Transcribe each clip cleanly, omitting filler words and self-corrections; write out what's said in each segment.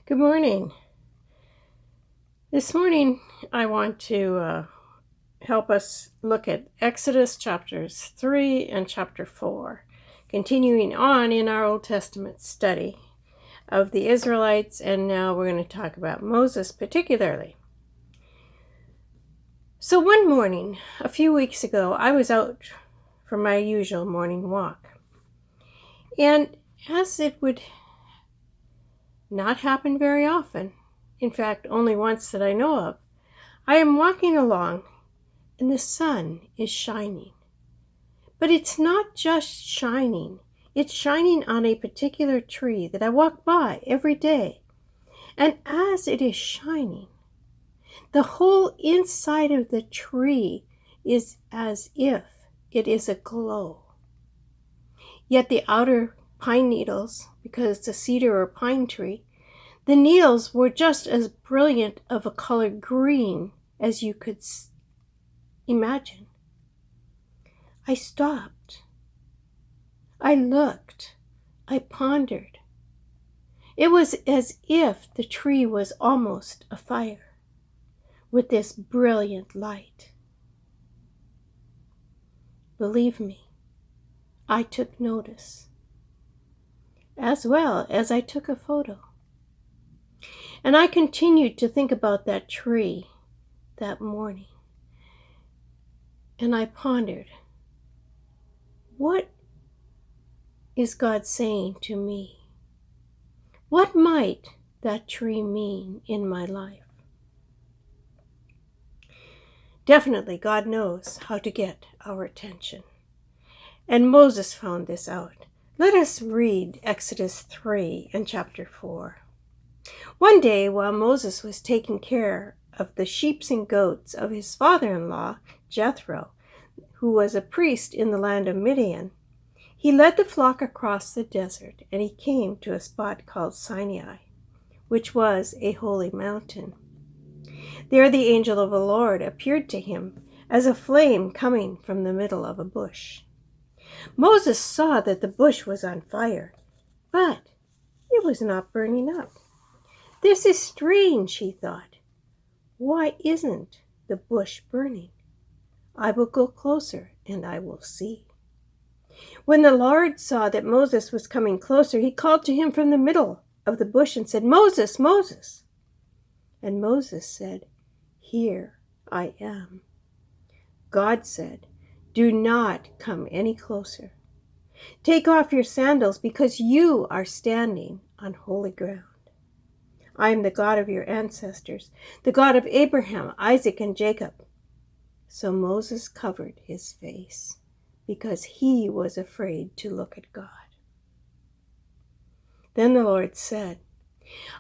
Good morning. This morning I want to help us look at Exodus chapters 3 and chapter 4, continuing on in our Old Testament study of the Israelites, and now we're going to talk about Moses particularly. So one morning, a few weeks ago, I was out for my usual morning walk. And as it would not happen very often, in fact, only once that I know of, I am walking along and the sun is shining. But it's not just shining. It's shining on a particular tree that I walk by every day. And as it is shining, the whole inside of the tree is as if it is aglow. Yet the outer pine needles, because it's a cedar or pine tree, the needles were just as brilliant of a color green as you could imagine. I stopped. I looked. I pondered. It was as if the tree was almost afire with this brilliant light. Believe me, I took notice, as well as I took a photo. And I continued to think about that tree that morning. And I pondered, what is God saying to me? What might that tree mean in my life? Definitely, God knows how to get our attention. And Moses found this out. Let us read Exodus 3 and chapter 4. One day, while Moses was taking care of the sheep and goats of his father-in-law, Jethro, who was a priest in the land of Midian, he led the flock across the desert, and he came to a spot called Sinai, which was a holy mountain. There the angel of the Lord appeared to him as a flame coming from the middle of a bush. Moses saw that the bush was on fire, but it was not burning up. This is strange, he thought. Why isn't the bush burning? I will go closer and I will see. When the Lord saw that Moses was coming closer, he called to him from the middle of the bush and said, "Moses, Moses." And Moses said, "Here I am." God said, "Do not come any closer. Take off your sandals because you are standing on holy ground. I am the God of your ancestors, the God of Abraham, Isaac, and Jacob." So Moses covered his face because he was afraid to look at God. Then the Lord said,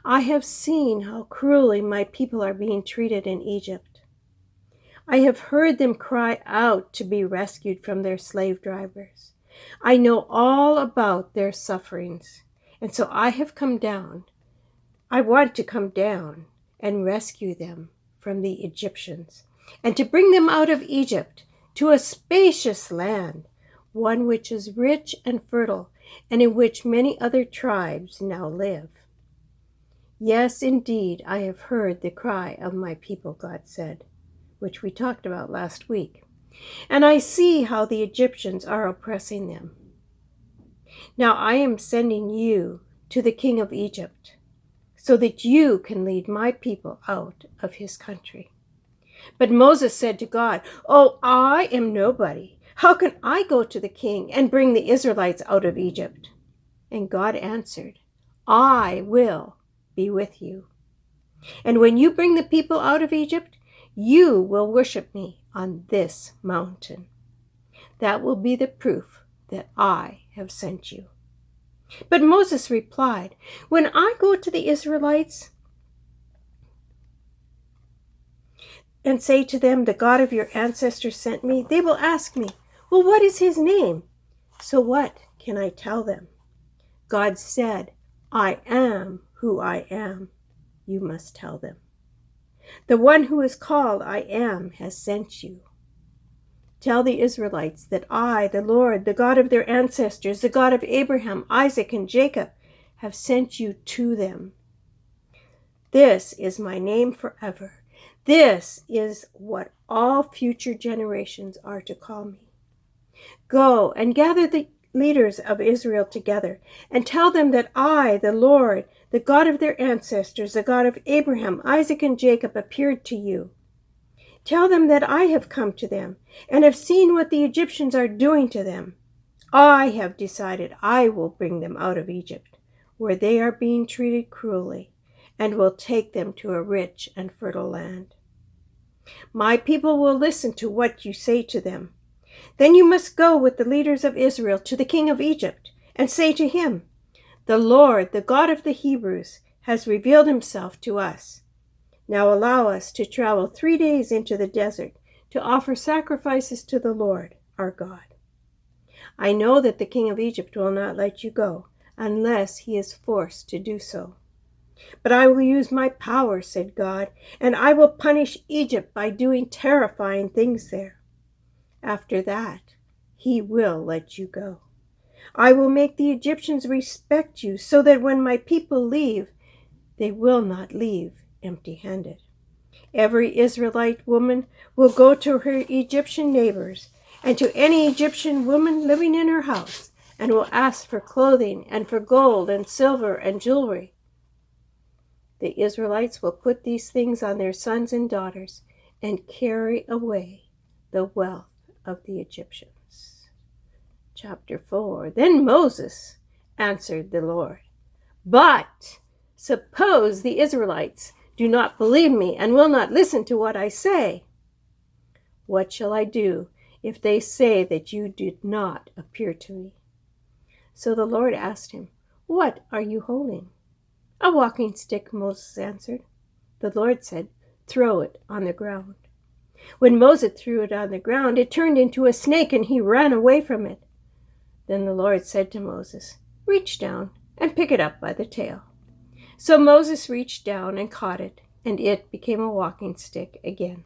"I have seen how cruelly my people are being treated in Egypt. I have heard them cry out to be rescued from their slave drivers. I know all about their sufferings, and so I have come down. I want to come down and rescue them from the Egyptians, and to bring them out of Egypt to a spacious land, one which is rich and fertile, and in which many other tribes now live." Yes, indeed, I have heard the cry of my people, God said, which we talked about last week. And I see how the Egyptians are oppressing them. Now I am sending you to the king of Egypt, so that you can lead my people out of his country. But Moses said to God, "Oh, I am nobody. How can I go to the king and bring the Israelites out of Egypt?" And God answered, "I will be with you. And when you bring the people out of Egypt, you will worship me on this mountain. That will be the proof that I have sent you." But Moses replied, "When I go to the Israelites and say to them, 'The God of your ancestors sent me,' they will ask me, 'Well, what is his name?' So what can I tell them? God said, 'I am who I am,' you must tell them. The one who is called I Am has sent you. Tell the Israelites that I, the Lord, the God of their ancestors, the God of Abraham, Isaac, and Jacob, have sent you to them. This is my name forever. This is what all future generations are to call me. Go and gather the leaders of Israel together and tell them that I, the Lord, the God of their ancestors, the God of Abraham, Isaac, and Jacob, appeared to you. Tell them that I have come to them and have seen what the Egyptians are doing to them. I have decided I will bring them out of Egypt, where they are being treated cruelly, and will take them to a rich and fertile land. My people will listen to what you say to them. Then you must go with the leaders of Israel to the king of Egypt and say to him, the Lord, the God of the Hebrews, has revealed himself to us. Now allow us to travel 3 days into the desert to offer sacrifices to the Lord, our God. I know that the king of Egypt will not let you go unless he is forced to do so. But I will use my power, said God, and I will punish Egypt by doing terrifying things there. After that, he will let you go. I will make the Egyptians respect you so that when my people leave, they will not leave empty-handed. Every Israelite woman will go to her Egyptian neighbors and to any Egyptian woman living in her house and will ask for clothing and for gold and silver and jewelry. The Israelites will put these things on their sons and daughters and carry away the wealth of the Egyptians. Chapter 4. Then Moses answered the Lord, but suppose the Israelites do not believe me and will not listen to what I say. What shall I do if they say that you did not appear to me? So the Lord asked him, what are you holding? A walking stick, Moses answered. The Lord said, throw it on the ground. When Moses threw it on the ground, it turned into a snake and he ran away from it. Then the Lord said to Moses, reach down and pick it up by the tail. So Moses reached down and caught it, and it became a walking stick again.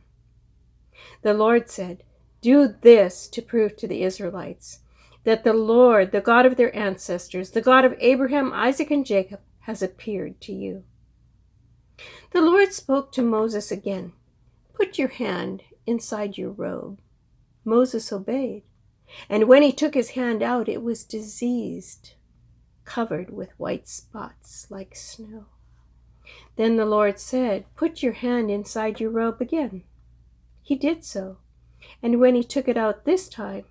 The Lord said, do this to prove to the Israelites that the Lord, the God of their ancestors, the God of Abraham, Isaac, and Jacob, has appeared to you. The Lord spoke to Moses again. Put your hand inside your robe. Moses obeyed, and when he took his hand out, it was diseased, covered with white spots like snow. Then the Lord said, put your hand inside your robe again. He did so, and when he took it out this time,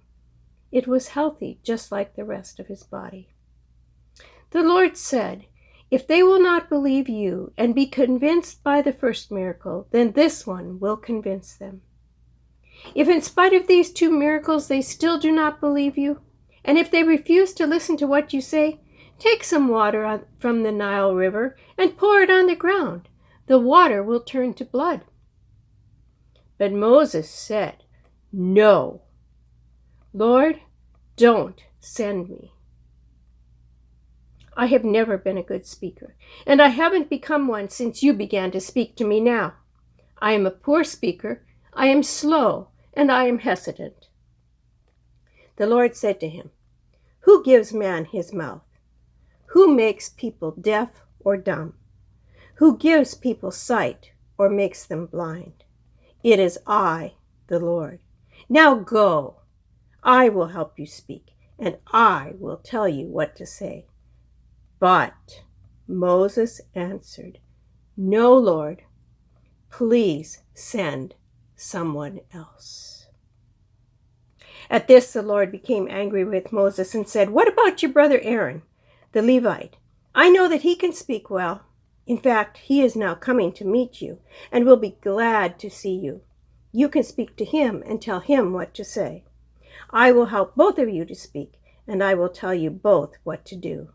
it was healthy, just like the rest of his body. The Lord said, if they will not believe you and be convinced by the first miracle, then this one will convince them. If in spite of these 2 miracles they still do not believe you, and if they refuse to listen to what you say, take some water from the Nile River and pour it on the ground. The water will turn to blood. But Moses said, no, Lord, don't send me. I have never been a good speaker, and I haven't become one since you began to speak to me now. I am a poor speaker, I am slow, and I am hesitant. The Lord said to him, who gives man his mouth? Who makes people deaf or dumb? Who gives people sight or makes them blind? It is I, the Lord. Now go. I will help you speak, and I will tell you what to say. But Moses answered, no, Lord, please send someone else. At this, the Lord became angry with Moses and said, what about your brother Aaron, the Levite? I know that he can speak well. In fact, he is now coming to meet you and will be glad to see you. You can speak to him and tell him what to say. I will help both of you to speak, and I will tell you both what to do.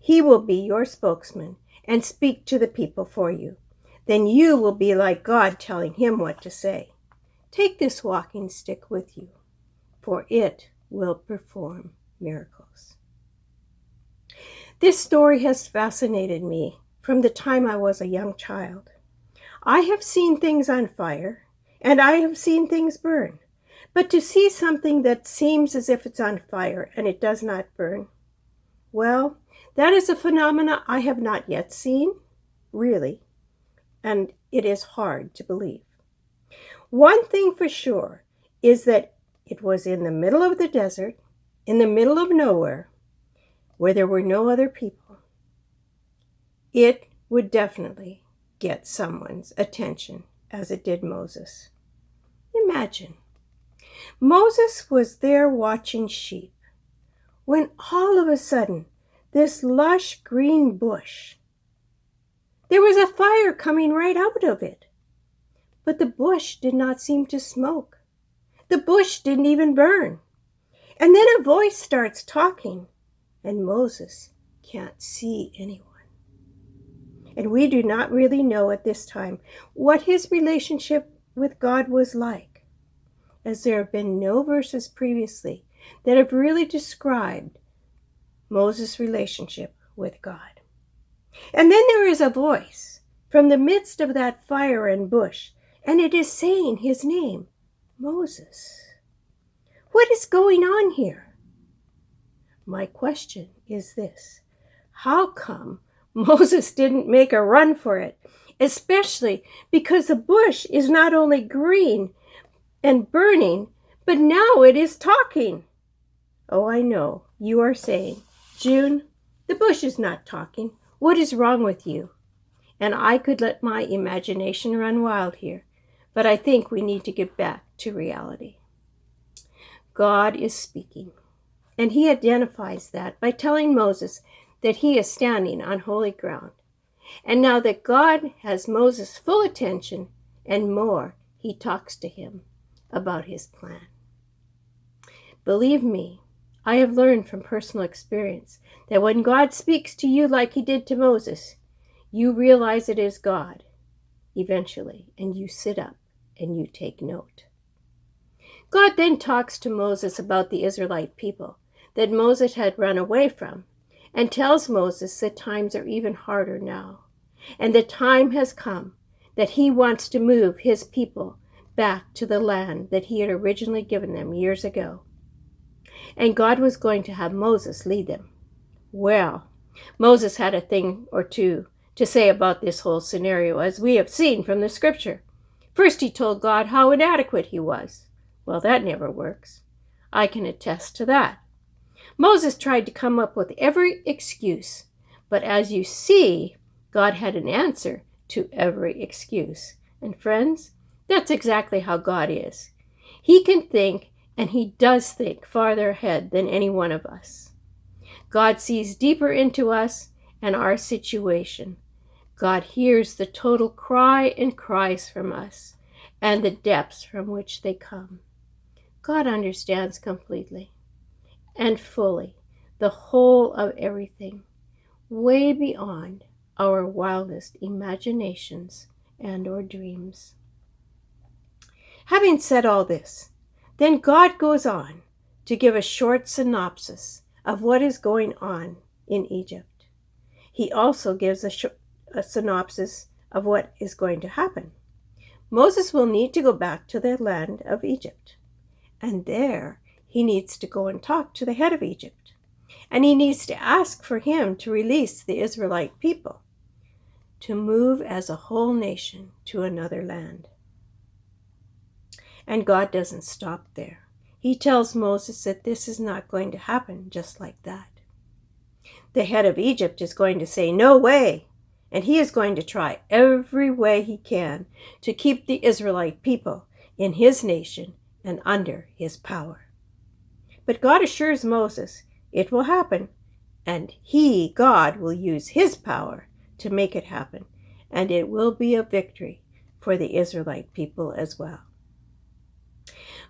He will be your spokesman and speak to the people for you. Then you will be like God telling him what to say. Take this walking stick with you, for it will perform miracles. This story has fascinated me from the time I was a young child. I have seen things on fire, and I have seen things burn. But to see something that seems as if it's on fire and it does not burn, well, that is a phenomena I have not yet seen, really. and it is hard to believe. One thing for sure is that it was in the middle of the desert, in the middle of nowhere, where there were no other people. It would definitely get someone's attention, as it did Moses. Imagine, Moses was there watching sheep, when all of a sudden, this lush green bush, there was a fire coming right out of it. But the bush did not seem to smoke. The bush didn't even burn. And then a voice starts talking, and Moses can't see anyone. And we do not really know at this time what his relationship with God was like, as there have been no verses previously that have really described Moses' relationship with God. And then there is a voice from the midst of that fire and bush, and it is saying his name, Moses. What is going on here? My question is this: how come Moses didn't make a run for it? Especially because the bush is not only green and burning, but now it is talking. Oh, I know, you are saying, June, the bush is not talking. What is wrong with you? And I could let my imagination run wild here, but I think we need to get back to reality. God is speaking, and he identifies that by telling Moses that he is standing on holy ground. And now that God has Moses' full attention and more, he talks to him about his plan. Believe me, I have learned from personal experience that when God speaks to you like he did to Moses, you realize it is God eventually, and you sit up and you take note. God then talks to Moses about the Israelite people that Moses had run away from, and tells Moses that times are even harder now, and the time has come that he wants to move his people back to the land that he had originally given them years ago. And God was going to have Moses lead them. Well, Moses had a thing or two to say about this whole scenario, as we have seen from the scripture. First, he told God how inadequate he was. Well, that never works. I can attest to that. Moses tried to come up with every excuse, but as you see, God had an answer to every excuse. And friends, that's exactly how God is. He can think, and he does think farther ahead than any one of us. God sees deeper into us and our situation. God hears the total cry and cries from us and the depths from which they come. God understands completely and fully the whole of everything, way beyond our wildest imaginations and or dreams. Having said all this, then God goes on to give a short synopsis of what is going on in Egypt. He also gives a synopsis of what is going to happen. Moses will need to go back to the land of Egypt, and there he needs to go and talk to the head of Egypt, and he needs to ask for him to release the Israelite people to move as a whole nation to another land. And God doesn't stop there. He tells Moses that this is not going to happen just like that. The head of Egypt is going to say, "No way," and he is going to try every way he can to keep the Israelite people in his nation and under his power. But God assures Moses it will happen, and he, God, will use his power to make it happen, and it will be a victory for the Israelite people as well.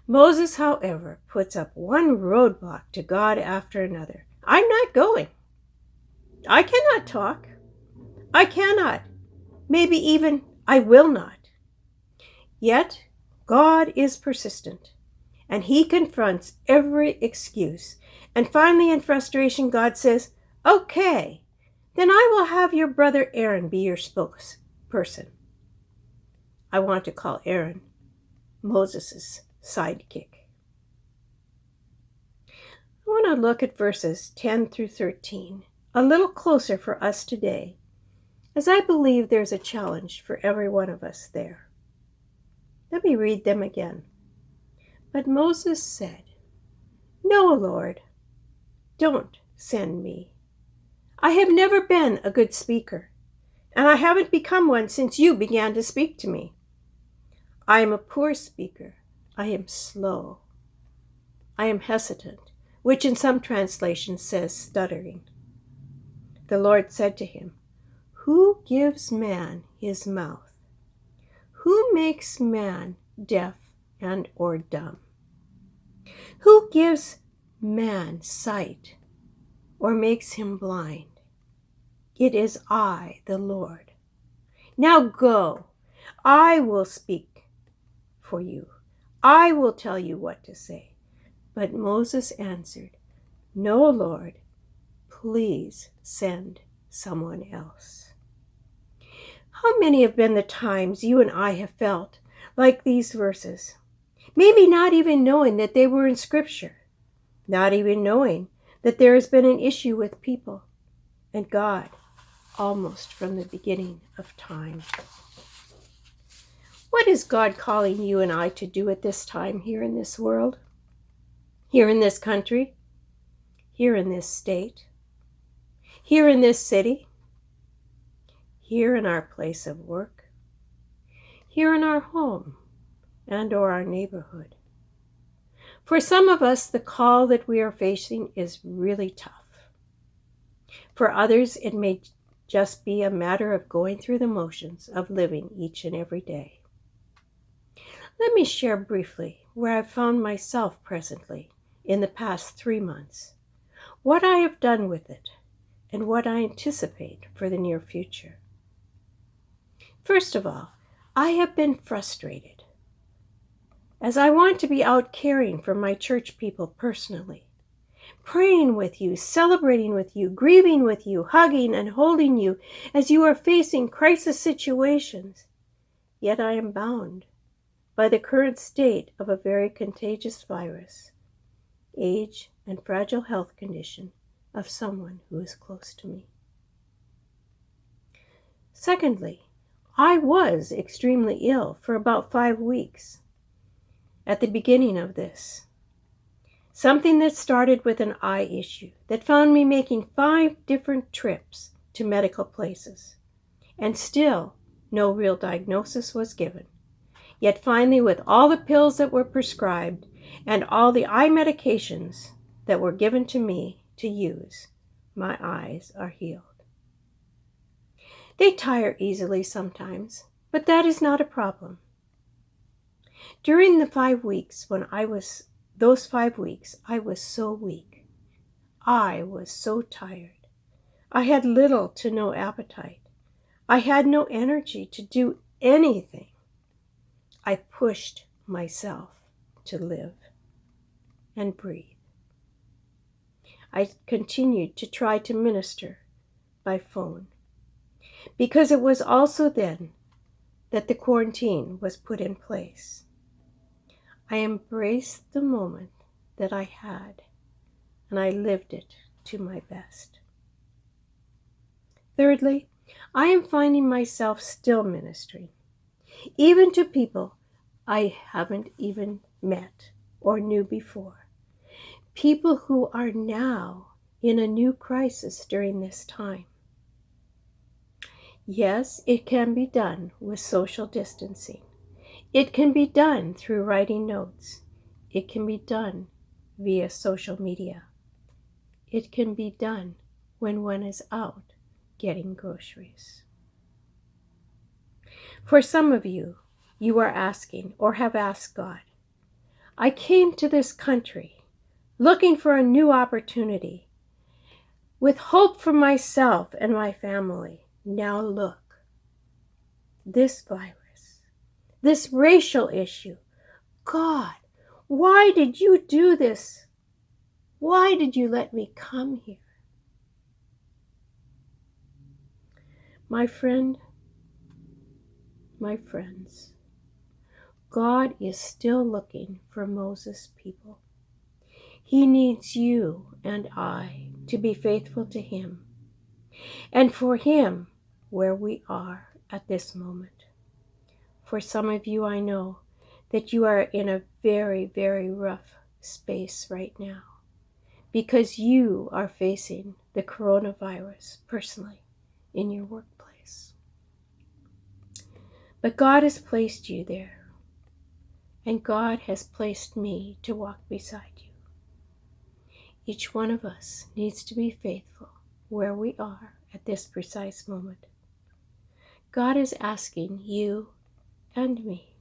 Moses, however, puts up one roadblock to God after another. I'm not going. I cannot talk. I cannot. Maybe even I will not. Yet God is persistent, and he confronts every excuse. And finally, in frustration, God says, "Okay, then I will have your brother Aaron be your spokesperson." I want to call Aaron Moses' sidekick. I want to look at verses 10 through 13 a little closer for us today as I believe there's a challenge for every one of us there. Let me read them again. But Moses said, "No, Lord, don't send me. I have never been a good speaker, and I haven't become one since you began to speak to me. I am a poor speaker. I am slow. I am hesitant," which in some translations says stuttering. The Lord said to him, "Who gives man his mouth? Who makes man deaf and or dumb? Who gives man sight or makes him blind? It is I, the Lord. Now go. I will speak for you. I will tell you what to say." But Moses answered, "No, Lord, please send someone else." How many have been the times you and I have felt like these verses? Maybe not even knowing that they were in Scripture, not even knowing that there has been an issue with people and God almost from the beginning of time. What is God calling you and I to do at this time here in this world? Here in this country? Here in this state? Here in this city? Here in our place of work? Here in our home and or our neighborhood? For some of us, the call that we are facing is really tough. For others, it may just be a matter of going through the motions of living each and every day. Let me share briefly where I've found myself presently in the past 3 months, what I have done with it, and what I anticipate for the near future. First of all, I have been frustrated, as I want to be out caring for my church people personally, praying with you, celebrating with you, grieving with you, hugging and holding you as you are facing crisis situations. Yet I am bound by the current state of a very contagious virus, age, and fragile health condition of someone who is close to me. Secondly, I was extremely ill for about 5 weeks at the beginning of this. Something that started with an eye issue that found me making 5 different trips to medical places, and still no real diagnosis was given. Yet finally, with all the pills that were prescribed and all the eye medications that were given to me to use, my eyes are healed. They tire easily sometimes, but that is not a problem. During the 5 weeks those 5 weeks, I was so weak. I was so tired. I had little to no appetite. I had no energy to do anything. I pushed myself to live and breathe. I continued to try to minister by phone, because it was also then that the quarantine was put in place. I embraced the moment that I had, and I lived it to my best. Thirdly, I am finding myself still ministering, even to people I haven't even met or knew before. People who are now in a new crisis during this time. Yes, it can be done with social distancing. It can be done through writing notes. It can be done via social media. It can be done when one is out getting groceries. For some of you, you are asking or have asked God, I came to this country looking for a new opportunity, with hope for myself and my family. Now look, this virus, this racial issue. God, why did you do this? Why did you let me come here? My friend, my friends, God is still looking for Moses' people. He needs you and I to be faithful to Him, and for Him where we are at this moment. For some of you, I know that you are in a very, very rough space right now because you are facing the coronavirus personally in your workplace. But God has placed you there, and God has placed me to walk beside you. Each one of us needs to be faithful where we are at this precise moment. God is asking you and me,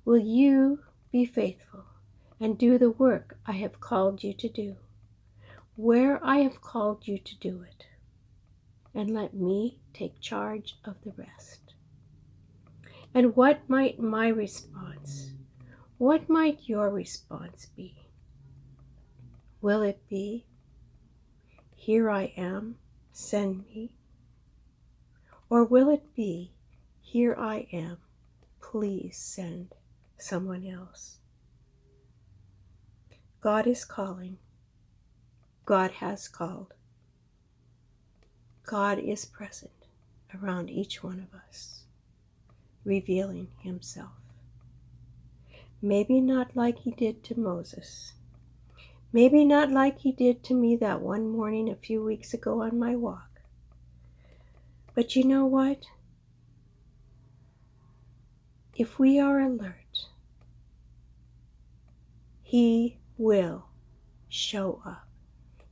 will you be faithful and do the work I have called you to do, where I have called you to do it, and let me take charge of the rest? And what might my response, what might your response be? Will it be, here I am, send me? Or will it be, here I am, please send someone else? God is calling. God has called. God is present around each one of us, revealing himself. Maybe not like he did to Moses. Maybe not like he did to me that one morning a few weeks ago on my walk. But you know what? If we are alert, he will show up.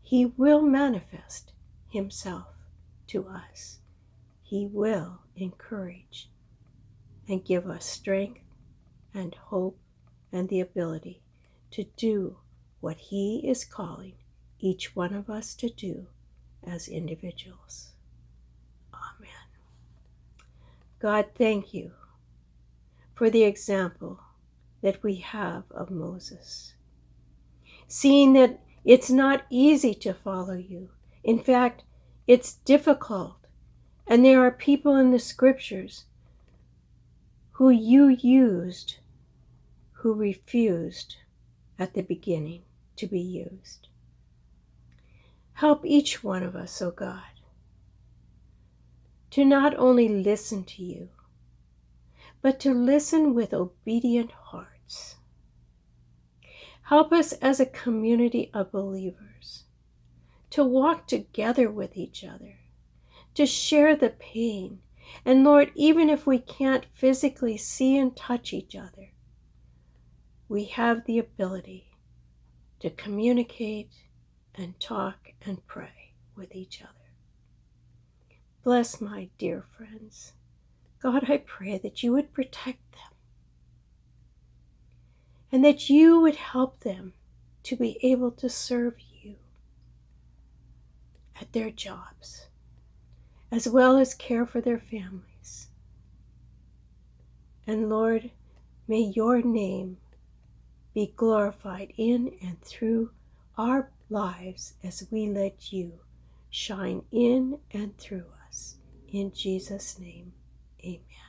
He will manifest himself to us. He will encourage and give us strength and hope and the ability to do what he is calling each one of us to do as individuals. Amen. God, thank you for the example that we have of Moses. Seeing that it's not easy to follow you. In fact, it's difficult. And there are people in the scriptures who you used who refused at the beginning to be used. Help each one of us, O God, to not only listen to you, but to listen with obedient hearts. Help us as a community of believers to walk together with each other, to share the pain. And Lord, even if we can't physically see and touch each other, we have the ability to communicate and talk and pray with each other. Bless my dear friends. God, I pray that you would protect them and that you would help them to be able to serve you at their jobs, as well as care for their families. And Lord, may your name be glorified in and through our lives as we let you shine in and through us. In Jesus' name, amen.